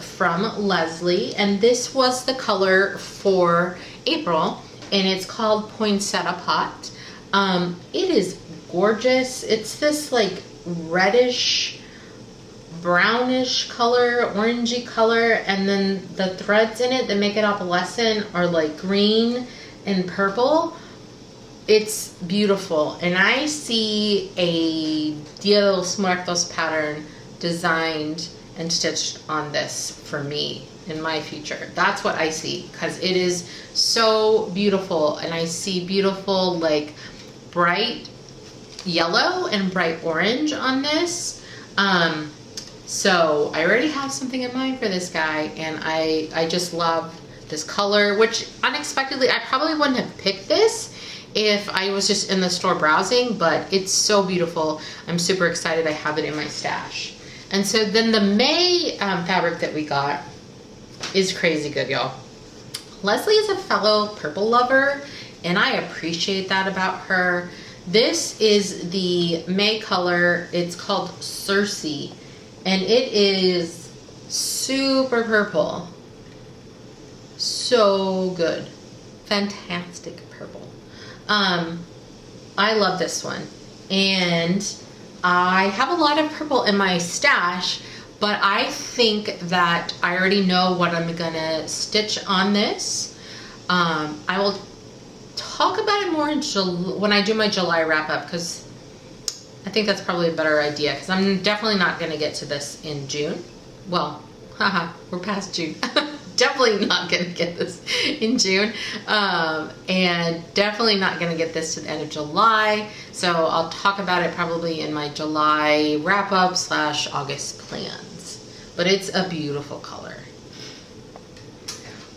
from Leslie, and this was the color for April, and it's called Poinsettia Pot. It is gorgeous. It's this like reddish, brownish color, orangey color, and then the threads in it that make it opalescent are like green and purple. It's beautiful, and I see a Dia de los Muertos pattern designed and stitched on this for me in my future. That's what I see, because it is so beautiful, and I see beautiful like bright yellow and bright orange on this. So I already have something in mind for this guy, and I just love this color, which unexpectedly I probably wouldn't have picked this if I was just in the store browsing, but it's so beautiful. I'm super excited I have it in my stash. And so then the May fabric that we got is crazy good, y'all. Leslie is a fellow purple lover, and I appreciate that about her. This is the May color. It's called Circe, and it is super purple. So good. Fantastic purple. I love this one, and I have a lot of purple in my stash, but I think that I already know what I'm gonna stitch on this. I will talk about it more in when I do my July wrap up, because I think that's probably a better idea, because I'm definitely not gonna get to this in June. Well, haha, we're past June. Definitely not gonna get this in June, and definitely not gonna get this to the end of July, so I'll talk about it probably in my July wrap-up / August plans. But it's a beautiful color.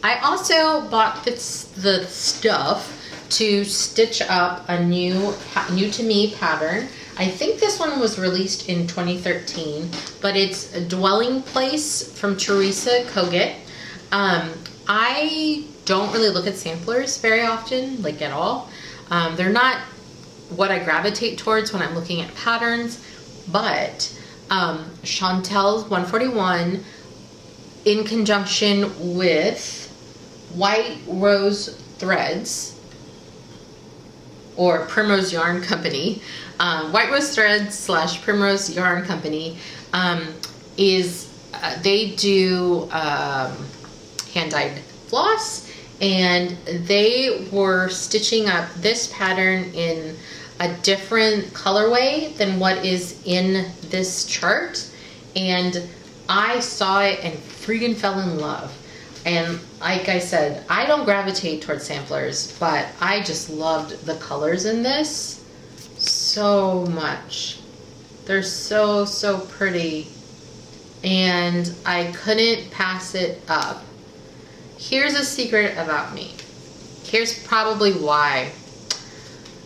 I also bought the stuff to stitch up a new to me pattern. I think this one was released in 2013, but it's a Dwelling Place from Teresa Kogut. I don't really look at samplers very often, like at all. They're not what I gravitate towards when I'm looking at patterns, but Chantel's 141 in conjunction with White Rose Threads, or Primrose Yarn Company, White Rose Threads / Primrose Yarn Company, they do hand-dyed floss, and they were stitching up this pattern in a different colorway than what is in this chart, and I saw it and freaking fell in love. And like I said, I don't gravitate towards samplers, but I just loved the colors in this so much. They're so pretty, and I couldn't pass it up. Here's a secret about me. Here's probably why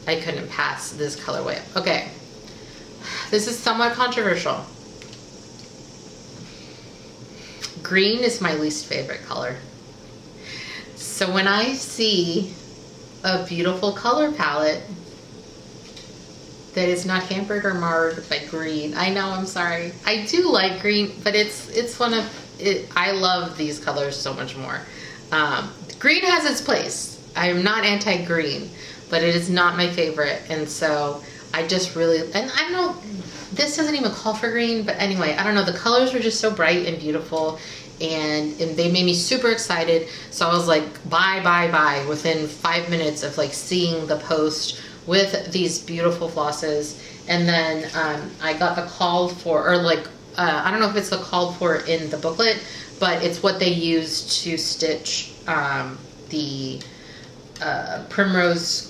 I couldn't pass this colorway up. Okay, this is somewhat controversial. Green is my least favorite color. So when I see a beautiful color palette that is not hampered or marred by green, I know, I'm sorry. I do like green, but it's one of it. I love these colors so much more. Green has its place. I'm not anti-green, but it is not my favorite, and so I just really, and I know this doesn't even call for green, but anyway, I don't know, the colors were just so bright and beautiful, and they made me super excited. So I was like, buy within 5 minutes of like seeing the post with these beautiful flosses. And then I got the called for, or like I don't know if it's the called for in the booklet, but it's what they use to stitch the Primrose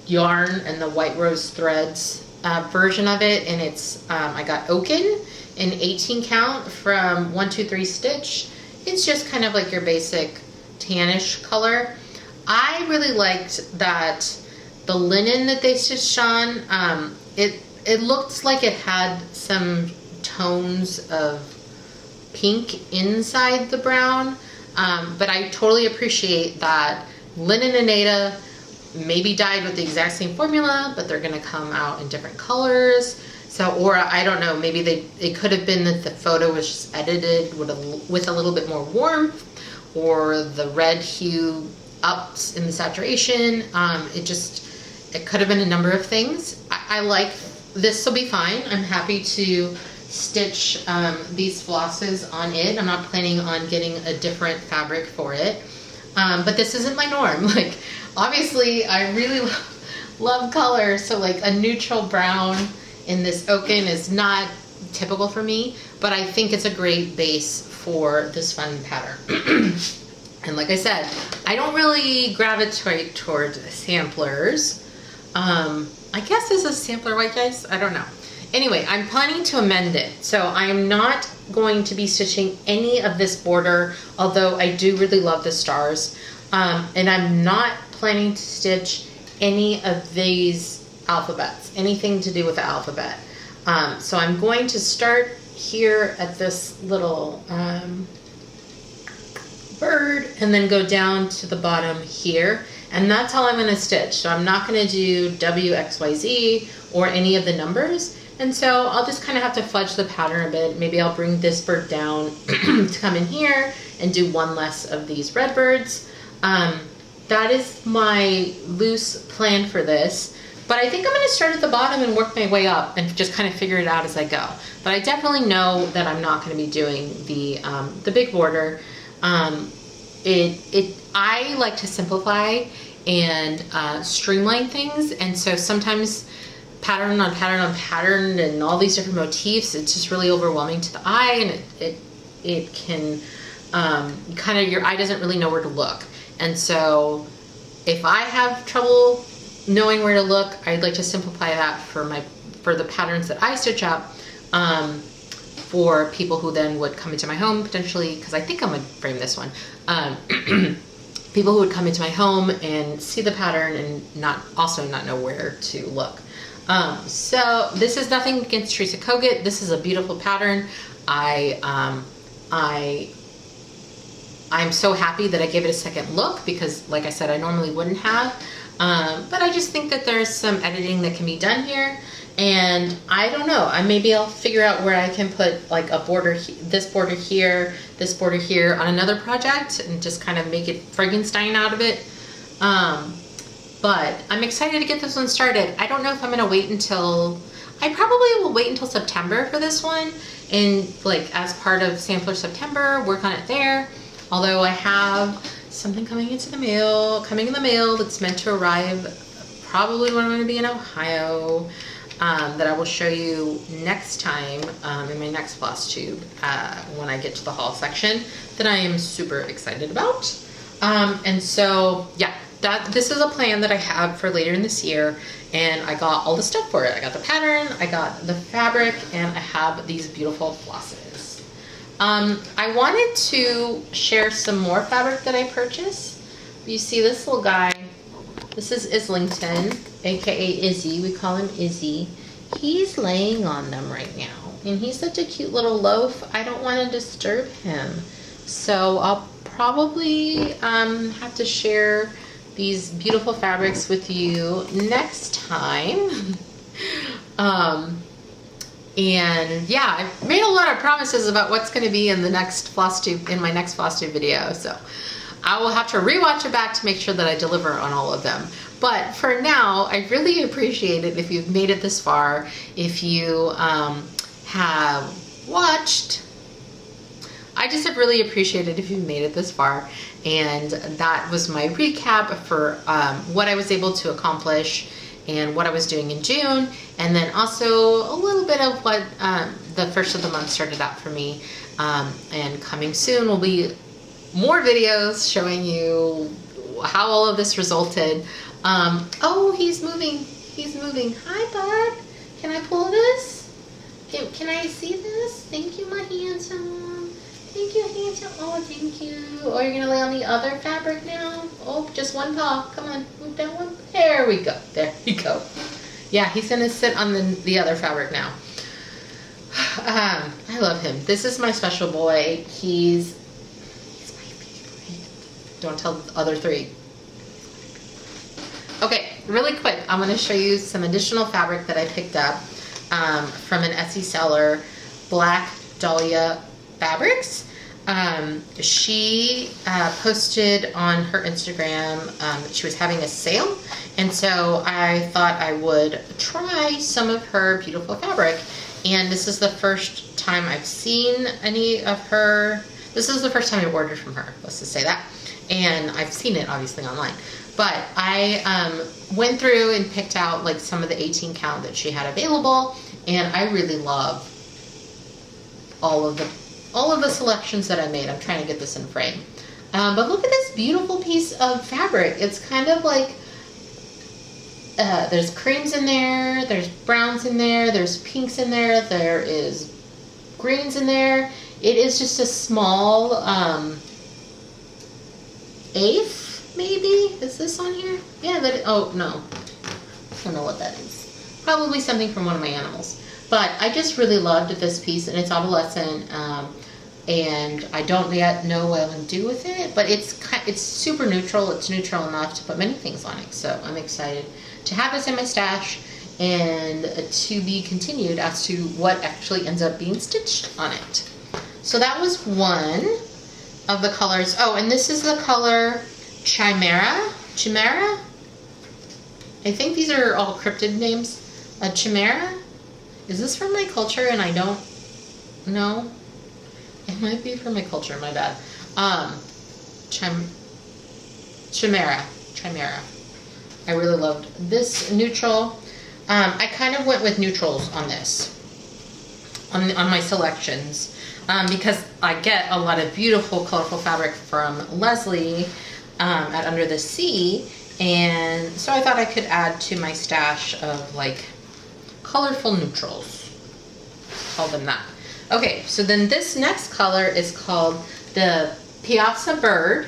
yarn and the White Rose Threads version of it. And it's I got Oaken in 18 count from 123 Stitch. It's just kind of like your basic tannish color. I really liked that the linen that they stitched on, it looked like it had some tones of pink inside the brown, but I totally appreciate that linen and Aida maybe dyed with the exact same formula, but they're gonna come out in different colors. So, or I don't know, maybe it could have been that the photo was just edited with a little bit more warmth, or the red hue ups in the saturation. It could have been a number of things. I like, this will be fine. I'm happy to stitch these flosses on it. I'm not planning on getting a different fabric for it. But this isn't my norm. Like, obviously, I really love color, so like a neutral brown in this oaken is not typical for me, but I think it's a great base for this fun pattern. And like I said, I don't really gravitate towards samplers. I guess this is sampler white, guys. I don't know. Anyway, I'm planning to amend it. So I'm not going to be stitching any of this border, although I do really love the stars. And I'm not planning to stitch any of these alphabets, anything to do with the alphabet. So I'm going to start here at this little bird and then go down to the bottom here. And that's how I'm going to stitch. So I'm not going to do W, X, Y, Z or any of the numbers. And so I'll just kind of have to fudge the pattern a bit. Maybe I'll bring this bird down to come in here and do one less of these red birds. That is my loose plan for this. But I think I'm going to start at the bottom and work my way up and just kind of figure it out as I go. But I definitely know that I'm not going to be doing the big border. I like to simplify and streamline things, and so sometimes pattern on pattern on pattern and all these different motifs, it's just really overwhelming to the eye, and it can kind of, your eye doesn't really know where to look. And so if I have trouble knowing where to look, I'd like to simplify that for the patterns that I stitch up, for people who then would come into my home potentially, because I think I'm gonna frame this one. People who would come into my home and see the pattern and not know where to look. So this is nothing against Teresa Kogut. This is a beautiful pattern. I'm so happy that I gave it a second look, because like I said, I normally wouldn't have. But I just think that there's some editing that can be done here. And I don't know, maybe I'll figure out where I can put like a border, this border here on another project, and just kind of make it Frankenstein out of it. But I'm excited to get this one started. I don't know if I'm gonna wait until, I probably will wait until September for this one, and like as part of Sampler September, work on it there. Although I have something coming in the mail that's meant to arrive probably when I'm gonna be in Ohio. That I will show you next time in my next Flosstube when I get to the haul section, that I am super excited about. And so yeah, this is a plan that I have for later in this year, and I got all the stuff for it. I got the pattern, I got the fabric, and I have these beautiful flosses. I wanted to share some more fabric that I purchased. You see this little guy. This is Islington, aka Izzy. We call him Izzy. He's laying on them right now, and he's such a cute little loaf. I don't want to disturb him, so I'll probably have to share these beautiful fabrics with you next time. And yeah, I've made a lot of promises about what's going to be in the next Flosstube, in my next Flosstube video, so I will have to rewatch it back to make sure that I deliver on all of them. But for now, I really appreciate it if you've made it this far. If you have watched, I just have really appreciated if you've made it this far. And that was my recap for what I was able to accomplish and what I was doing in June. And then also a little bit of what the first of the month started out for me. And coming soon will be more videos showing you how all of this resulted. Oh, he's moving. Hi, bud. Can I pull this? Can I see this? Thank you, my handsome. Thank you, handsome. Oh, thank you. Oh, you're gonna lay on the other fabric now? Oh, just one paw. Come on, move that one. There we go. There you go. Yeah, he's gonna sit on the other fabric now. I love him. This is my special boy. He's my favorite. Don't tell the other three. Okay, really quick, I'm going to show you some additional fabric that I picked up from an Etsy seller, Black Dahlia Fabrics. She posted on her Instagram that she was having a sale, and so I thought I would try some of her beautiful fabric. And this is the first time I've seen any of her. This is the first time I ordered from her, let's just say that. And I've seen it obviously online. But I went through and picked out like some of the 18 count that she had available, and I really love all of the selections that I made. I'm trying to get this in frame. But look at this beautiful piece of fabric. It's kind of like, there's creams in there, there's browns in there, there's pinks in there, there is greens in there. It is just a small eighth, maybe? Is this on here? Yeah, oh no. I don't know what that is. Probably something from one of my animals. But I just really loved this piece, and it's opalescent, and I don't yet know what I'm going to do with it, but it's super neutral. It's neutral enough to put many things on it, so I'm excited to have this in my stash and to be continued as to what actually ends up being stitched on it. So that was one of the colors. Oh, and this is the color Chimera. Chimera? I think these are all cryptid names. Chimera? Is this from my culture and I don't know? It might be from my culture, my bad. Chimera. I really loved this neutral. I kind of went with neutrals on this, on my selections, because I get a lot of beautiful, colorful fabric from Leslie at Under the Sea, and so I thought I could add to my stash of like colorful neutrals. Call them that. Okay, so then this next color is called the Piazza Bird,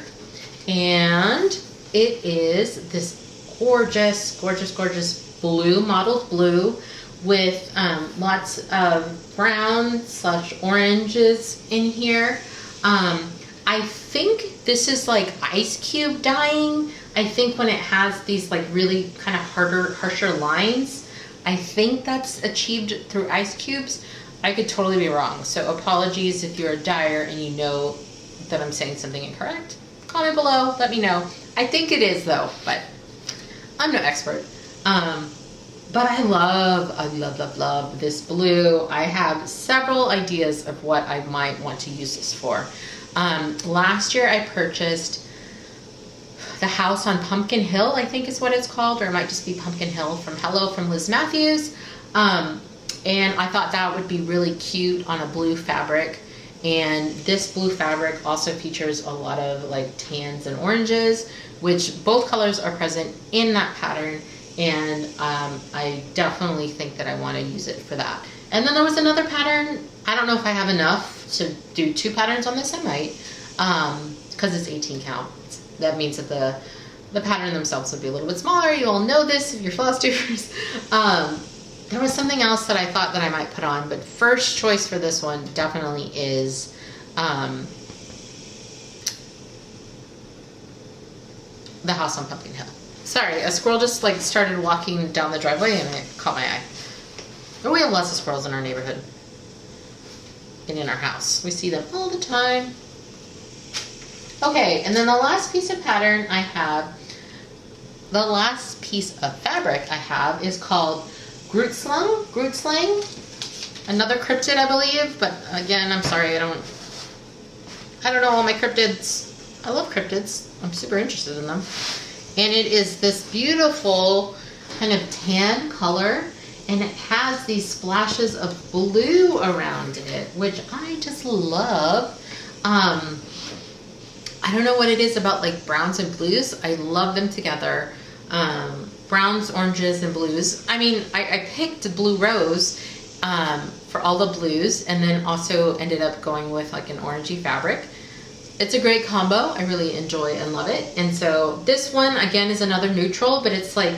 and it is this gorgeous, gorgeous, gorgeous blue, mottled blue with lots of brown/oranges in here. I think this is like ice cube dyeing. I think when it has these like really kind of harsher lines, I think that's achieved through ice cubes. I could totally be wrong, so apologies if you're a dyer and you know that I'm saying something incorrect. Comment below, let me know. I think it is though, but I'm no expert. But I love this blue. I have several ideas of what I might want to use this for. Last year I purchased the house on Pumpkin Hill, I think is what it's called, or it might just be Pumpkin Hill from Hello from Liz Matthews. And I thought that would be really cute on a blue fabric. And this blue fabric also features a lot of like tans and oranges, which both colors are present in that pattern. And I definitely think that I want to use it for that. And then there was another pattern. I don't know if I have enough to do 2 patterns on this. I might, because it's 18 count. That means that the pattern themselves would be a little bit smaller. You all know this if you're Flosstubers. There was something else that I thought that I might put on, but first choice for this one definitely is the house on Pumpkin Hill. Sorry, a squirrel just like started walking down the driveway and it caught my eye. But we have lots of squirrels in our neighborhood and in our house. We see them all the time. Okay, and then the last piece of pattern I have, the last piece of fabric I have is called Grootslang, another cryptid I believe, but again, I'm sorry, I don't know all my cryptids. I love cryptids, I'm super interested in them. And it is this beautiful kind of tan color, and it has these splashes of blue around it, which I just love. I don't know what it is about like browns and blues. I love them together. Browns, oranges, and blues. I mean, I picked blue rose for all the blues, and then also ended up going with like an orangey fabric. It's a great combo. I really enjoy and love it. And so this one again is another neutral, but it's like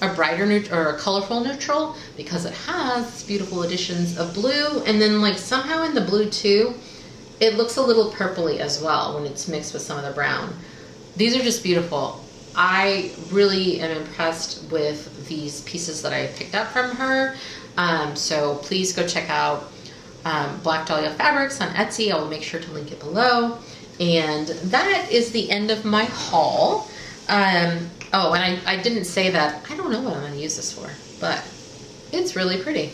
a brighter neutral or a colorful neutral because it has these beautiful additions of blue, and then like somehow in the blue too, it looks a little purpley as well when it's mixed with some of the brown. These are just beautiful. I really am impressed with these pieces that I picked up from her. So please go check out Black Dahlia Fabrics on Etsy. I will make sure to link it below. And that is the end of my haul. Oh, and I didn't say that. I don't know what I'm going to use this for, but it's really pretty.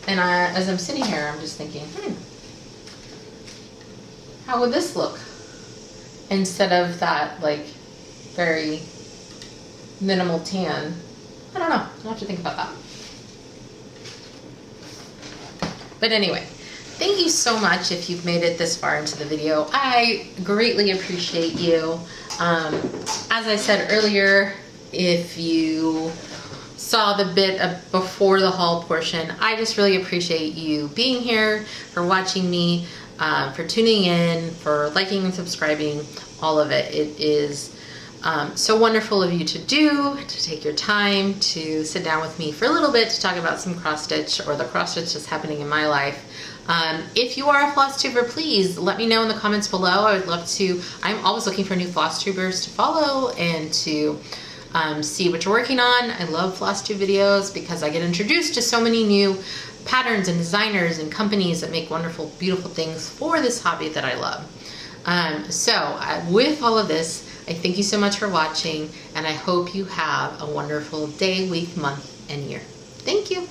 And as I'm sitting here, I'm just thinking, how would this look instead of that like very minimal tan? I don't know. I'll have to think about that. But anyway, thank you so much if you've made it this far into the video. I greatly appreciate you. As I said earlier, if you saw the bit of before the haul portion, I just really appreciate you being here, for watching me, for tuning in, for liking and subscribing, all of it. It is so wonderful of you to do, to take your time to sit down with me for a little bit to talk about some cross stitch, or the cross stitch that's happening in my life. If you are a floss tuber, please let me know in the comments below. I would love to. I'm always looking for new floss tubers to follow and to see what you're working on. I love floss tube videos because I get introduced to so many new patterns and designers and companies that make wonderful, beautiful things for this hobby that I love. With all of this, I thank you so much for watching, and I hope you have a wonderful day, week, month, and year. Thank you.